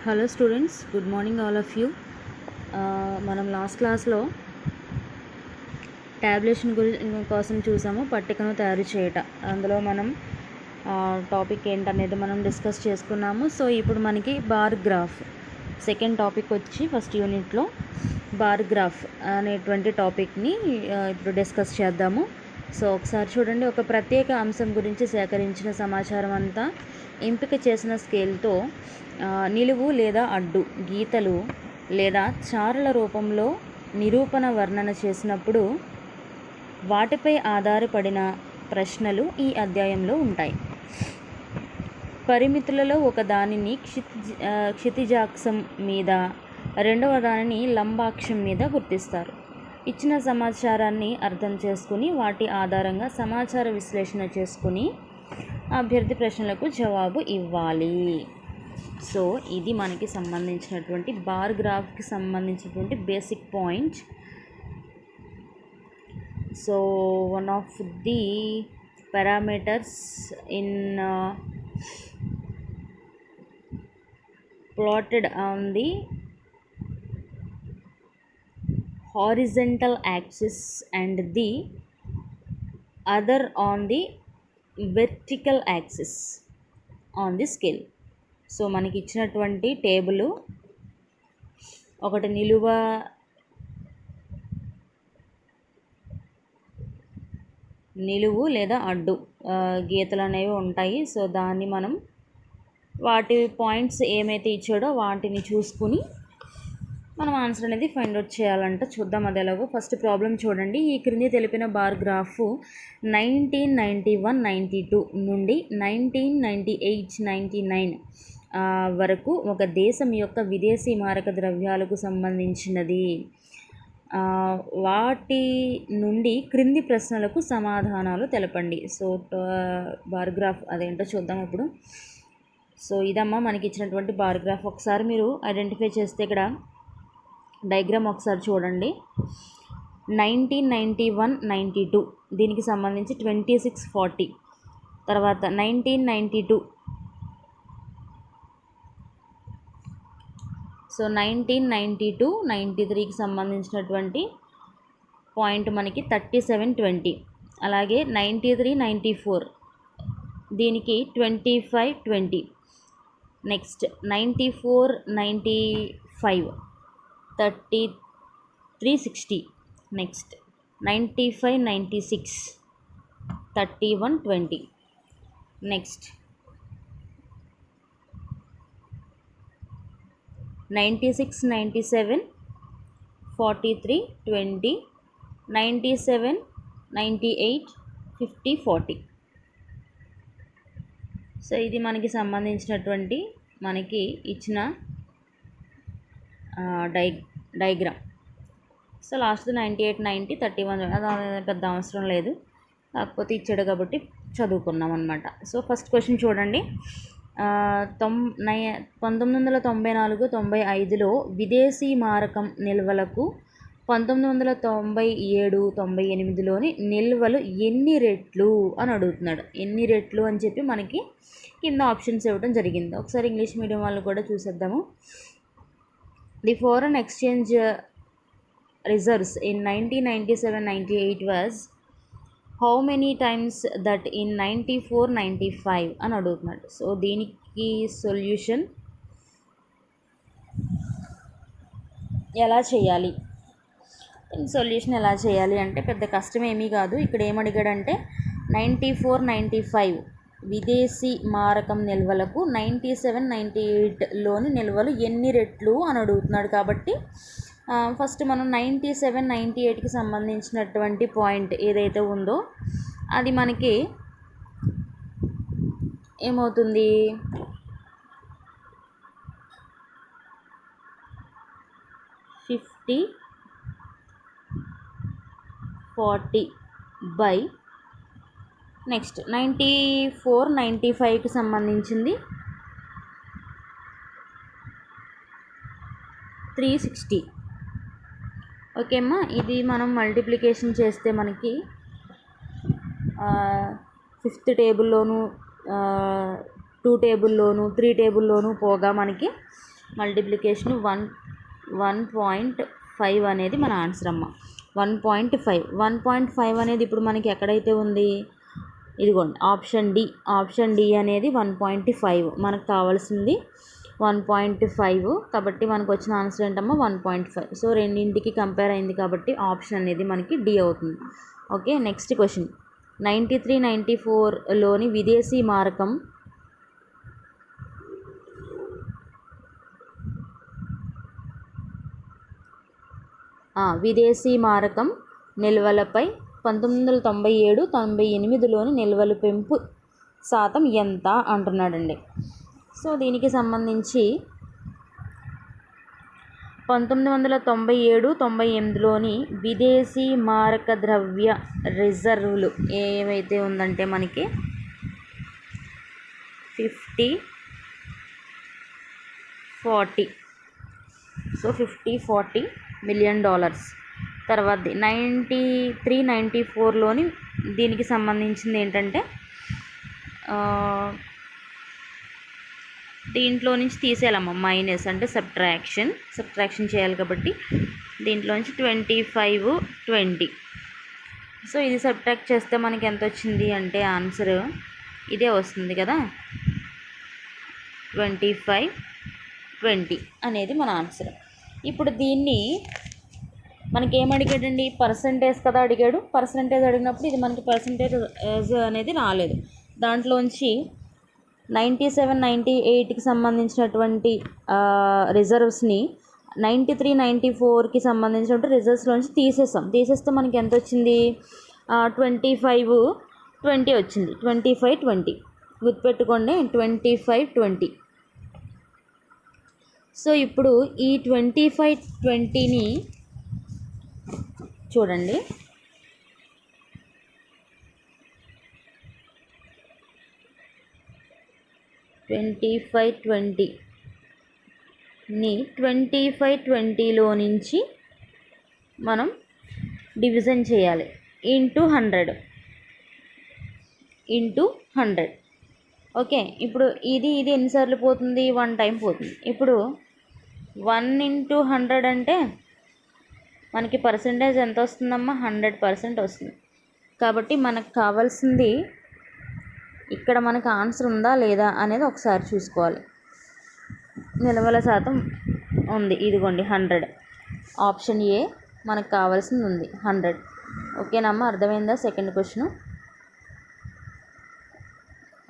Hello students, good morning all of you. మనం last క్లాస్లో tabulation కోసం చూసాము, పట్టికను తయారు చేయట. అందులో మనం టాపిక్ ఏంటనేది మనం డిస్కస్ చేసుకున్నాము. సో ఇప్పుడు మనకి బార్ గ్రాఫ్ సెకండ్ టాపిక్ వచ్చి ఫస్ట్ యూనిట్లో బార్ గ్రాఫ్ అనేటువంటి టాపిక్ని ఇప్పుడు డిస్కస్ చేద్దాము. సో ఒకసారి చూడండి. ఒక ప్రత్యేక అంశం గురించి సేకరించిన సమాచారం అంతా ఎంపిక చేసిన స్కేల్తో నిలువు లేదా అడ్డు గీతలు లేదా చారల రూపంలో నిరూపణ వర్ణన చేసినప్పుడు వాటిపై ఆధారపడిన ప్రశ్నలు ఈ అధ్యాయంలో ఉంటాయి. పరిమితులలో ఒక దానిని క్షితిజాక్షం మీద, రెండవ దానిని లంబాక్షం మీద గుర్తిస్తారు. ఇచ్చిన సమాచారాన్ని అర్థం చేసుకుని వాటి ఆధారంగా సమాచార విశ్లేషణ చేసుకుని అభ్యర్థి ప్రశ్నలకు జవాబు ఇవ్వాలి. సో ఇది మనకి సంబంధించినటువంటి బార్ గ్రాఫ్కి సంబంధించినటువంటి basic point. So one of the parameters in plotted on the horizontal axis and the other on the vertical axis on the scale. So మనకి ఇచ్చినటువంటి టేబుల్ ఒకటి నిలువు లేదా అడ్డు గీతలు అనేవి ఉంటాయి. సో దాన్ని మనం వాటి పాయింట్స్ ఏమైతే ఇచ్చాడో వాటిని చూసుకుని మనం ఆన్సర్ అనేది ఫైండ్ అవుట్ చేయాలంట. చూద్దాం అది ఎలాగో. ఫస్ట్ ప్రాబ్లం చూడండి. ఈ క్రింది తెలిపిన బార్ గ్రాఫ్ 1991-92 నుండి 1998-99 వరకు ఒక దేశం యొక్క విదేశీ మారక ద్రవ్యాలకు సంబంధించినది. వాటి నుండి క్రింది ప్రశ్నలకు సమాధానాలు తెలపండి. సో బార్ గ్రాఫ్ అదేంటో చూద్దాం ఇప్పుడు. సో ఇదమ్మా మనకి ఇచ్చినటువంటి బార్ గ్రాఫ్. ఒకసారి మీరు ఐడెంటిఫై చేస్తే ఇక్కడ డయాగ్రామ్ ఒకసారి చూడండి. 1991-92 దీనికి సంబంధించి 2640, తర్వాత 1992, సో 1992-93కి సంబంధించినటువంటి పాయింట్ మనకి 3720, అలాగే 93-94 దీనికి 2520, నెక్స్ట్ 94-95 3360, నెక్స్ట్ 95-96 3120, నెక్స్ట్ 96-97 4320, 97-98 50-40. సో ఇది మనకి సంబంధించినటువంటి మనకి ఇచ్చిన డయాగ్రామ్. సో లాస్ట్ 98-90 31 అది పెద్ద అవసరం లేదు, కాకపోతే ఇచ్చాడు కాబట్టి చదువుకున్నాం అనమాట. సో ఫస్ట్ క్వశ్చన్ చూడండి. 1994-95లో విదేశీ మారకం నిల్వలకు 1997-98లోని నిల్వలు ఎన్ని రెట్లు అని అడుగుతున్నాడు. ఎన్ని రెట్లు అని చెప్పి మనకి కింద ఆప్షన్స్ ఇవ్వడం జరిగింది. ఒకసారి ఇంగ్లీష్ మీడియం వాళ్ళు కూడా చూసేద్దాము. The foreign exchange reserves in 1997-98 was how many times that in 94-95 అని అడుగుతున్నాడు. సో దీనికి సొల్యూషన్ ఎలా చేయాలి? సొల్యూషన్ ఎలా చేయాలి అంటే పెద్ద కష్టం ఏమీ కాదు. ఇక్కడ ఏమడిగాడంటే 94-95 విదేశీ మారకం నిల్వలకు 97-98లోని నిల్వలు ఎన్ని రెట్లు అని అడుగుతున్నాడు. కాబట్టి ఫస్ట్ మనం 97-98కి సంబంధించినటువంటి పాయింట్ ఏదైతే ఉందో అది మనకి ఏమవుతుంది, 50-40 బై నెక్స్ట్ 94-95కి సంబంధించింది 360. ఓకే అమ్మా, ఇది మనం మల్టిప్లికేషన్ చేస్తే మనకి 5th టేబుల్లోను 2 టేబుల్లోను 3 టేబుల్లోను పోగా మనకి మల్టిప్లికేషన్ 1.5 అనేది మన ఆన్సర్ అమ్మ. 1.5 అనేది ఇప్పుడు మనకి ఎక్కడైతే ఉంది, ఇదిగోండి ఆప్షన్ డి అనేది 1.5. మనకు కావాల్సింది 1.5, కాబట్టి మనకు వచ్చిన ఆన్సర్ ఏంటమ్మా 1.5. సో రెండింటికి కంపేర్ అయింది కాబట్టి ఆప్షన్ అనేది మనకి డి అవుతుంది. Okay, next question. 93-94లోని విదేశీ మారకం నిల్వలపై 1997-98లోని నిల్వల పెంపు శాతం ఎంత అంటున్నాడండి. సో దీనికి సంబంధించి 1997-98లోని విదేశీ మారక ద్రవ్య రిజర్వులు ఏవైతే ఉందంటే మనకి 50-40. So 50-40 million dollars. తర్వాత 93-94లోని దీనికి సంబంధించింది ఏంటంటే దీంట్లో నుంచి తీసేయాలమ్మా, మైనస్ అంటే సబ్ట్రాక్షన్ చేయాలి కాబట్టి దీంట్లో నుంచి 25-20. సో ఇది సబ్ట్రాక్ట్ చేస్తే మనకి ఎంత వచ్చింది అంటే ఆన్సర్ ఇదే వస్తుంది కదా, 25-20 అనేది మన ఆన్సర్. ఇప్పుడు దీన్ని మనకి ఏం అడిగాడండి, పర్సంటేజ్ కదా అడిగాడు. పర్సంటేజ్ అడిగినప్పుడు ఇది మనకి పర్సంటేజ్ అనేది రాలేదు. దాంట్లోంచి 97-98కి సంబంధించినటువంటి రిజర్వ్స్ని 93-94కి సంబంధించినటువంటి రిజర్వ్స్లోంచి తీసేస్తే మనకి ఎంత వచ్చింది, 25-20 వచ్చింది. 25-20 గుర్తుపెట్టుకోండి, 25-20. సో ఇప్పుడు ఈ 25-20ని చూడండి, ని 25-20లో నుంచి మనం డివిజన్ చేయాలి ఇంటూ 100. ఓకే, ఇప్పుడు ఇది ఎన్నిసార్లు పోతుంది, 1 టైం పోతుంది. ఇప్పుడు 1 × 100 అంటే మనకి పర్సంటేజ్ ఎంత వస్తుందమ్మా, 100% వస్తుంది. కాబట్టి మనకు కావాల్సింది ఇక్కడ మనకు ఆన్సర్ ఉందా లేదా అనేది ఒకసారి చూసుకోవాలి. నిల్వల శాతం ఉంది, ఇదిగోండి 100. ఆప్షన్ ఏ మనకు కావాల్సింది ఉంది 100. ఓకేనమ్మా, అర్థమైందా second question?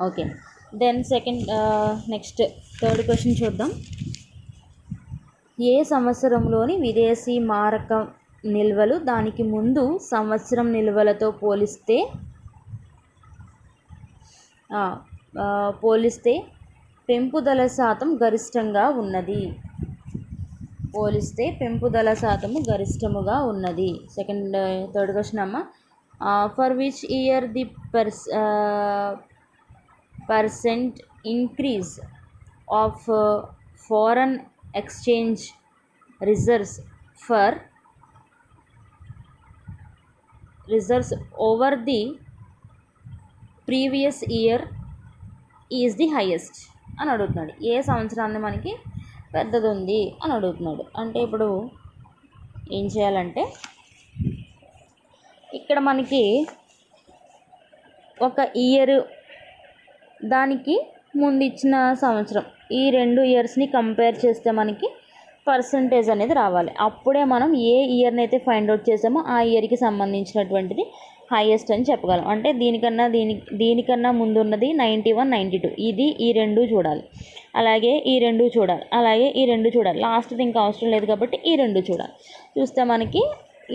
Okay, then next third question చూద్దాం. ఏ సంవత్సరంలోని విదేశీ మారక నిల్వలు దానికి ముందు సంవత్సరం నిల్వలతో పోలిస్తే పెంపుదల శాతం గరిష్టంగా ఉన్నది. గరిష్టముగా ఉన్నది. థర్డ్ క్వశ్చన్ అమ్మ. For which year the percent increase of foreign exchange reserves over the previous year is the highest అని అడుగుతున్నాడు. ఏ సంవత్సరాన్ని మనకి పెద్దది ఉంది అని అడుగుతున్నాడు. అంటే ఇప్పుడు ఏం చేయాలంటే ఇక్కడ మనకి ఒక ఇయర్, దానికి ముందు ఇచ్చిన సంవత్సరం, ఈ 2 ఇయర్స్ని కంపేర్ చేస్తే మనకి పర్సంటేజ్ అనేది రావాలి. అప్పుడే మనం ఏ ఇయర్ని అయితే ఫైండ్ అవుట్ చేసామో ఆ ఇయర్కి సంబంధించినటువంటిది హైయెస్ట్ అని చెప్పగలం. అంటే దీనికన్నా ముందు ఉన్నది 91-92, ఈ 2 చూడాలి, అలాగే ఈ 2 చూడాలి, అలాగే ఈ 2 చూడాలి. లాస్ట్ది ఇంకా అవసరం లేదు కాబట్టి ఈ 2 చూడాలి. చూస్తే మనకి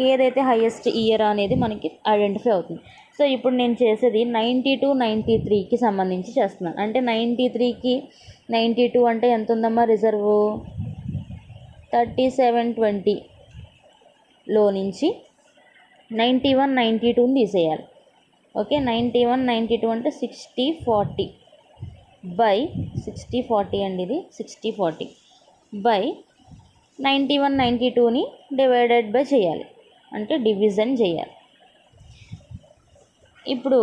ఏదైతే హైయెస్ట్ ఇయర్ అనేది మనకి ఐడెంటిఫై అవుతుంది. సో ఇప్పుడు నేను చేసేది 92-93కి సంబంధించి చేస్తున్నాను. అంటే 93కి 92 అంటే ఎంత ఉందమ్మా రిజర్వ్, 37-20లో నుంచి 91-92ని తీసేయాలి. ఓకే, 91-92 అంటే 60-40 బై 60-40 అండి, ఇది 60-40 బై 91-92ని డివైడెడ్ బై చేయాలి, అంటే డివిజన్ చేయాలి. ఇప్పుడు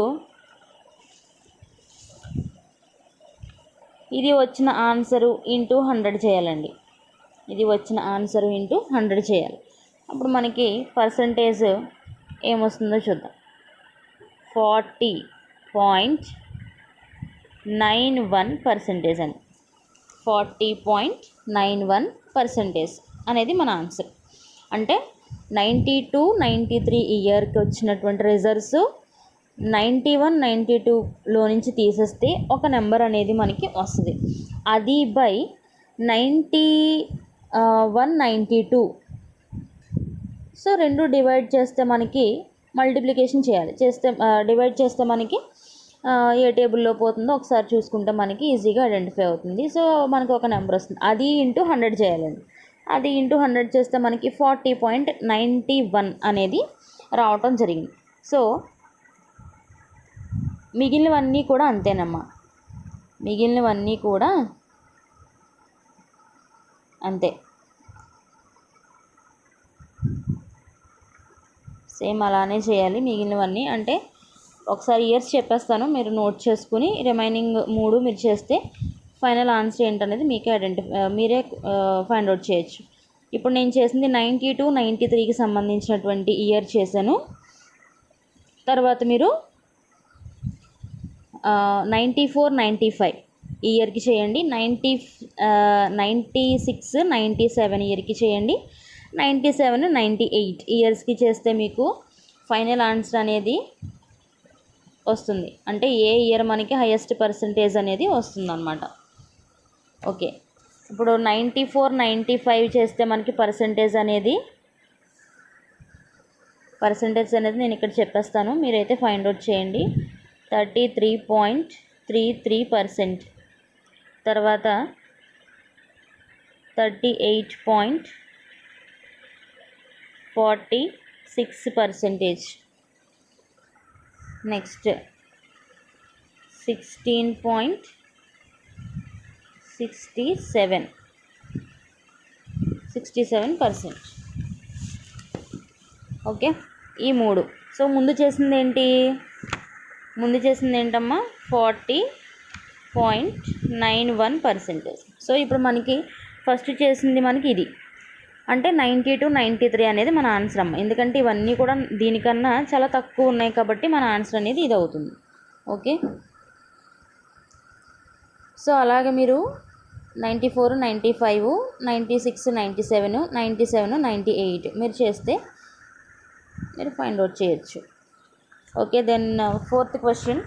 ఇది వచ్చిన ఆన్సరు ఇంటూ 100 చేయాలండి. ఇది వచ్చిన ఆన్సర్ ఇంటూ 100 చేయాలి. అప్పుడు మనకి పర్సంటేజ్ ఏమొస్తుందో చూద్దాం. 40.91% అని. 40.91% అనేది మన ఆన్సర్. అంటే 92-93 ఇయర్కి వచ్చినటువంటి రిజల్ట్స్ 91-92లో నుంచి తీసేస్తే ఒక నెంబర్ అనేది మనకి వస్తుంది. అది బై 91-92. సో రెండు డివైడ్ చేస్తే మనకి మల్టిప్లికేషన్ చేయాలి. డివైడ్ చేస్తే మనకి ఏ టేబుల్లో పోతుందో ఒకసారి చూసుకుంటే మనకి ఈజీగా ఐడెంటిఫై అవుతుంది. సో మనకు ఒక నెంబర్ వస్తుంది. అది ఇంటూ 100 చేయాలండి. అది ఇంటూ 100 చేస్తే మనకి 40.91 అనేది రావటం జరిగింది. సో మిగిలినవన్నీ కూడా అంతేనమ్మా. మిగిలినవన్నీ కూడా అంతే, సేమ్ అలానే చేయాలి. మిగిలినవన్నీ అంటే ఒకసారి ఇయర్స్ చెప్పేస్తాను, మీరు నోట్ చేసుకుని రిమైనింగ్ 3 మీరు చేస్తే ఫైనల్ ఆన్సర్ ఏంటనేది మీరే ఫైండ్ అవుట్ చేయొచ్చు. ఇప్పుడు నేను చేసింది 92-93కి సంబంధించినటువంటి ఇయర్ చేశాను. తర్వాత మీరు 94-95 ఇయర్కి చేయండి. 96-97 ఇయర్కి చేయండి. 97-98 ఇయర్స్కి చేస్తే మీకు ఫైనల్ ఆన్సర్ అనేది వస్తుంది. అంటే ఏ ఇయర్ మనకి హైయెస్ట్ పర్సంటేజ్ అనేది వస్తుంది అన్నమాట. ఓకే, ఇప్పుడు 94-95 చేస్తే మనకి పర్సంటేజ్ అనేది నేను ఇక్కడ చెప్పేస్తాను, మీరైతే ఫైండ్ అవుట్ చేయండి. 33.33%. తర్వాత 38.46%. నెక్స్ట్ 16.67%. ఓకే, ఈ 3. సో ముందు చేసింది ఏంటమ్మా? 40.91%. సో ఇప్పుడు మనకి ఫస్ట్ చేసింది మనకి ఇది అంటే 92-93 అనేది మన ఆన్సర్ అమ్మ. ఎందుకంటే ఇవన్నీ కూడా దీనికన్నా చాలా తక్కువ ఉన్నాయి కాబట్టి మన ఆన్సర్ అనేది ఇది అవుతుంది. ఓకే, సో అలాగే మీరు 94-95, 96-97, 97-98 మీరు చేస్తే మీరు ఫైండ్ అవుట్ చేయొచ్చు. ఓకే, దెన్ ఫోర్త్ క్వశ్చన్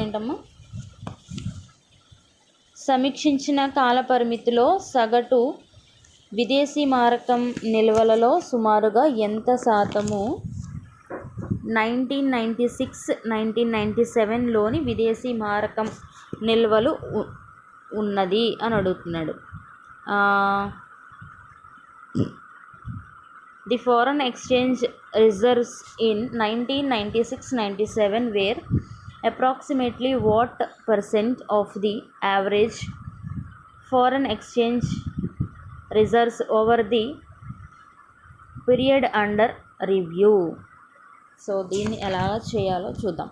ఏంటమ్మా? సమీక్షించిన కాల పరిమితిలో సగటు విదేశీ మారకం నిల్వలలో సుమారుగా ఎంత శాతము 1996-1997లోని విదేశీ మారకం నిల్వలు ఉన్నది అని అడుగుతున్నాడు. The foreign exchange reserves in 1996-97 were approximately what percent of the average foreign exchange reserves over the period under review? So దీన్ని ఎలా చేయాలో చూద్దాం.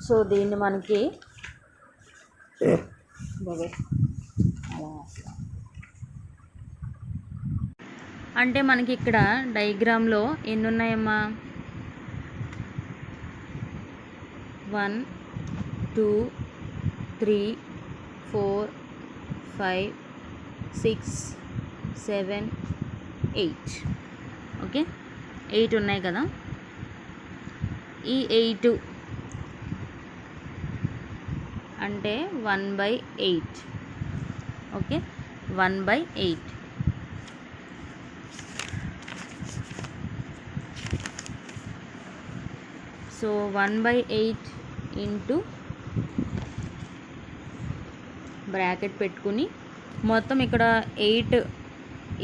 సో దీన్ని మనకి అంటే మనకి ఇక్కడ డయాగ్రామ్లో ఎన్ని ఉన్నాయమ్మా? 1 2 3 4 5 6 7 8. ఓకే, 8 ఉన్నాయి కదా. ఈ 8 అంటే 1/8. ఓకే, 1/8. సో 1/8 ఇంటూ బ్రాకెట్ పెట్టుకుని మొత్తం ఇక్కడ 8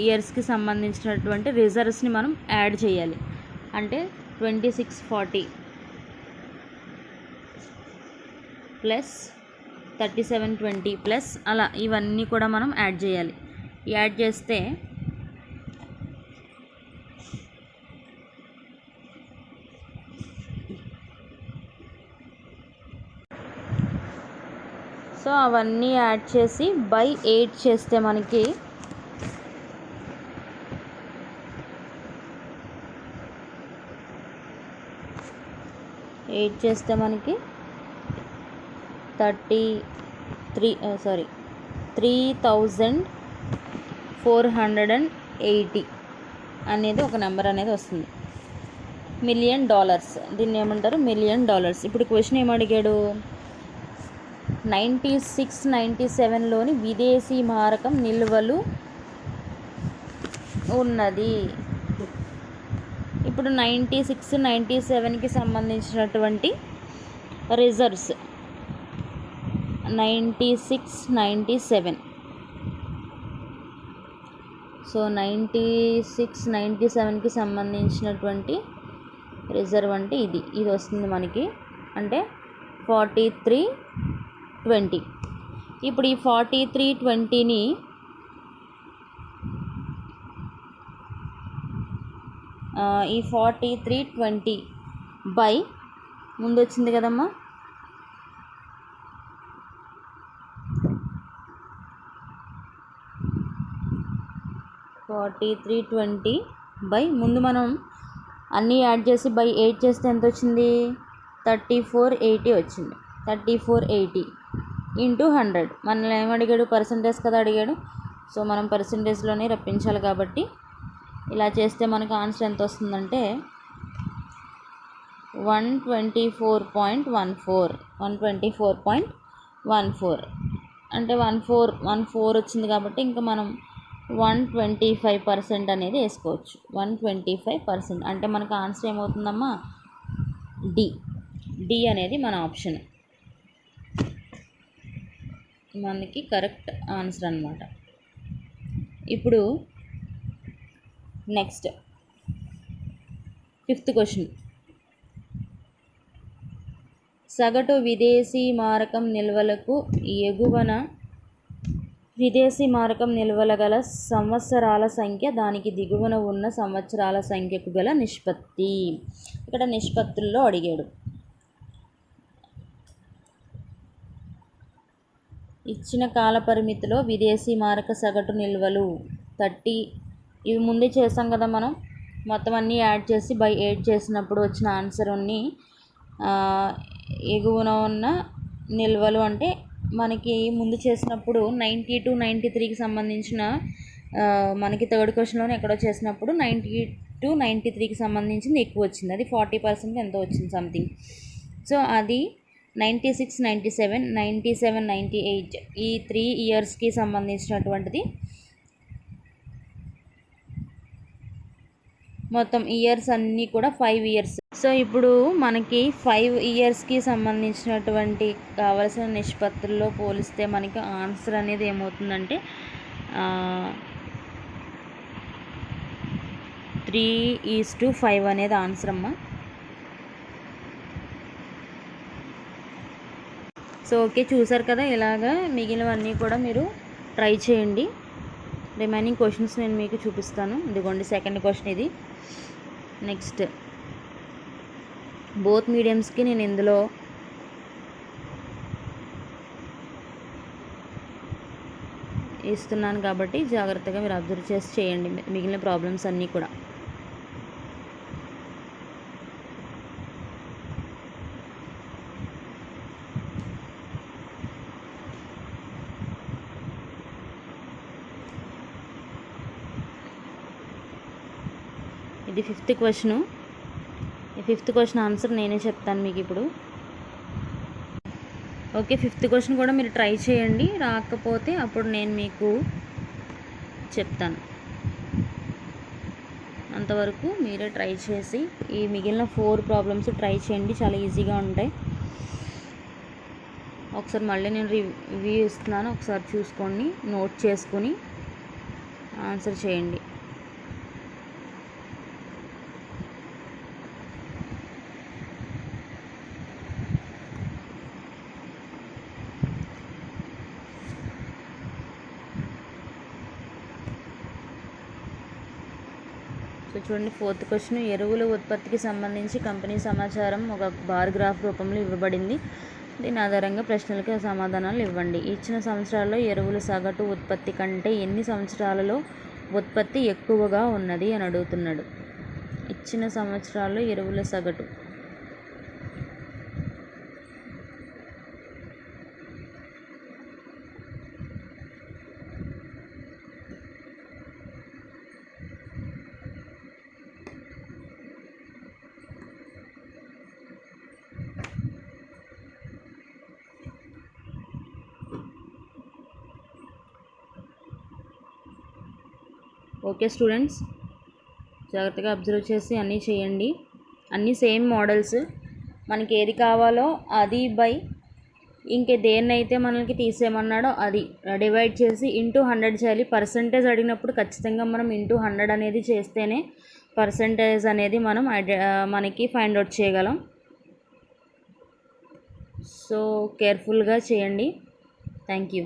ఇయర్స్కి సంబంధించినటువంటి రిజర్వ్స్ని మనం యాడ్ చేయాలి. అంటే 2640 ప్లస్ 3720 ప్లస్ అలా ఇవన్నీ కూడా మనం యాడ్ చేయాలి. యాడ్ చేస్తే సో అవన్నీ యాడ్ చేసి బై 8 చేస్తే మనకి మనకి 3480 అనేది ఒక నెంబర్ అనేది వస్తుంది. $1 మిలియన్. దీన్ని ఏమంటారు? $1 మిలియన్. ఇప్పుడు క్వశ్చన్ ఏమడిగాడు? 96-97లోని విదేశీ మారకం నిల్వలు ఉన్నది. ఇప్పుడు 96-97కి సంబంధించినటువంటి రిజర్వ్స్ 96-97. సో 96-97కి సంబంధించినటువంటి రిజర్వ్ అంటే ఇది వస్తుంది మనకి, అంటే 4320. ఇప్పుడు ఈ 4320ని ఈ 4320 బై ముందు వచ్చింది కదమ్మా, ముందు మనం అన్నీ యాడ్ చేసి బై 8 చేస్తే ఎంత వచ్చింది? 3480 వచ్చింది. 3480 ఇంటూ 100. మనల్ని ఏమడిగాడు? పర్సంటేజ్ కదా అడిగాడు. సో మనం పర్సంటేజ్లోనే రప్పించాలి కాబట్టి ఇలా చేస్తే మనకు ఆన్సర్ ఎంత వస్తుందంటే 124.14 అంటే 14 వచ్చింది కాబట్టి ఇంకా మనం 125% అనేది వేసుకోవచ్చు. 125% అంటే మనకు ఆన్సర్ ఏమవుతుందమ్మా? డి అనేది మన ఆప్షన్, మనకి కరెక్ట్ ఆన్సర్ అన్నమాట. ఇప్పుడు నెక్స్ట్ 5th క్వశ్చన్. సగటు విదేశీ మారకం నిల్వలకు ఎగువన విదేశీ మారకం నిల్వల గల సంవత్సరాల సంఖ్య దానికి దిగువన ఉన్న సంవత్సరాల సంఖ్యకు గల నిష్పత్తి. ఇక్కడ నిష్పత్తుల్లో అడిగాడు. ఇచ్చిన కాల పరిమితిలో విదేశీ మారక సగటు నిల్వలు 30. ఇవి ముందే చేసాం కదా మనం, మొత్తం అన్నీ యాడ్ చేసి బై 8 చేసినప్పుడు వచ్చిన ఆన్సర్ని ఎగువన ఉన్న నిల్వలు అంటే మనకి ముందు చేసినప్పుడు 90-93కి సంబంధించిన మనకి థర్డ్ క్వశ్చన్లోనే ఎక్కడో చేసినప్పుడు 90-93కి సంబంధించింది ఎక్కువ వచ్చింది. అది 40% ఎంతో వచ్చింది సంథింగ్. సో అది 96-97, 97-98 ఈ 3 ఇయర్స్కి సంబంధించినటువంటిది. మొత్తం ఇయర్స్ అన్నీ కూడా 5 ఇయర్స్. సో ఇప్పుడు మనకి 5 ఇయర్స్కి సంబంధించినటువంటి కావలసిన నిష్పత్తుల్లో పోలిస్తే మనకి ఆన్సర్ అనేది ఏమవుతుందంటే 3:5 అనేది ఆన్సర్ అమ్మా. సో ఓకే, చూసారు కదా, ఇలాగా మిగిలినవన్నీ కూడా మీరు ట్రై చేయండి. రిమైనింగ్ క్వశ్చన్స్ నేను మీకు చూపిస్తాను. ఇదిగోండి సెకండ్ క్వశ్చన్ ఇది. నెక్స్ట్ బోత్ మీడియంస్కి నేను ఇందులో ఇస్తున్నాను కాబట్టి జాగ్రత్తగా మీరు అబ్జర్వ్ చేసి చేయండి మిగిలిన ప్రాబ్లమ్స్ అన్నీ కూడా. ఇది 5th క్వశ్చను. ఈ 5th క్వశ్చన్ ఆన్సర్ నేనే చెప్తాను మీకు ఇప్పుడు. ఓకే, 5th క్వశ్చన్ కూడా మీరు ట్రై చేయండి, రాకపోతే అప్పుడు నేను మీకు చెప్తాను. అంతవరకు మీరే ట్రై చేసి ఈ మిగిలిన 4 ప్రాబ్లమ్స్ ట్రై చేయండి, చాలా ఈజీగా ఉంటాయి. ఒకసారి మళ్ళీ నేను రివ్యూ ఇస్తున్నాను, ఒకసారి చూసుకోండి, నోట్ చేసుకొని ఆన్సర్ చేయండి. సో చూడండి 4th క్వశ్చన్. ఎరువుల ఉత్పత్తికి సంబంధించి కంపెనీ సమాచారం ఒక బార్ గ్రాఫ్ రూపంలో ఇవ్వబడింది. దీని ఆధారంగా ప్రశ్నలకు సమాధానాలు ఇవ్వండి. ఇచ్చిన సంవత్సరాల్లో ఎరువుల సగటు ఉత్పత్తి కంటే ఎన్ని సంవత్సరాలలో ఉత్పత్తి ఎక్కువగా ఉన్నది అని అడుగుతున్నాడు. ఇచ్చిన సంవత్సరాల్లో ఎరువుల సగటు ఓకే స్టూడెంట్స్, జాగ్రత్తగా అబ్జర్వ్ చేసి అన్నీ చేయండి. అన్నీ సేమ్ మోడల్స్, మనకి ఏది కావాలో అది బై ఇంకే దేన్నైతే మనకి తీసేయమన్నాడో అది డివైడ్ చేసి ఇంటూ 100 చేయాలి. పర్సంటేజ్ అడిగినప్పుడు ఖచ్చితంగా మనం ఇంటూ 100 అనేది చేస్తేనే పర్సంటేజ్ అనేది మనం మనకి ఫైండ్ అవుట్ చేయగలం. సో కేర్ఫుల్గా చేయండి. Thank you.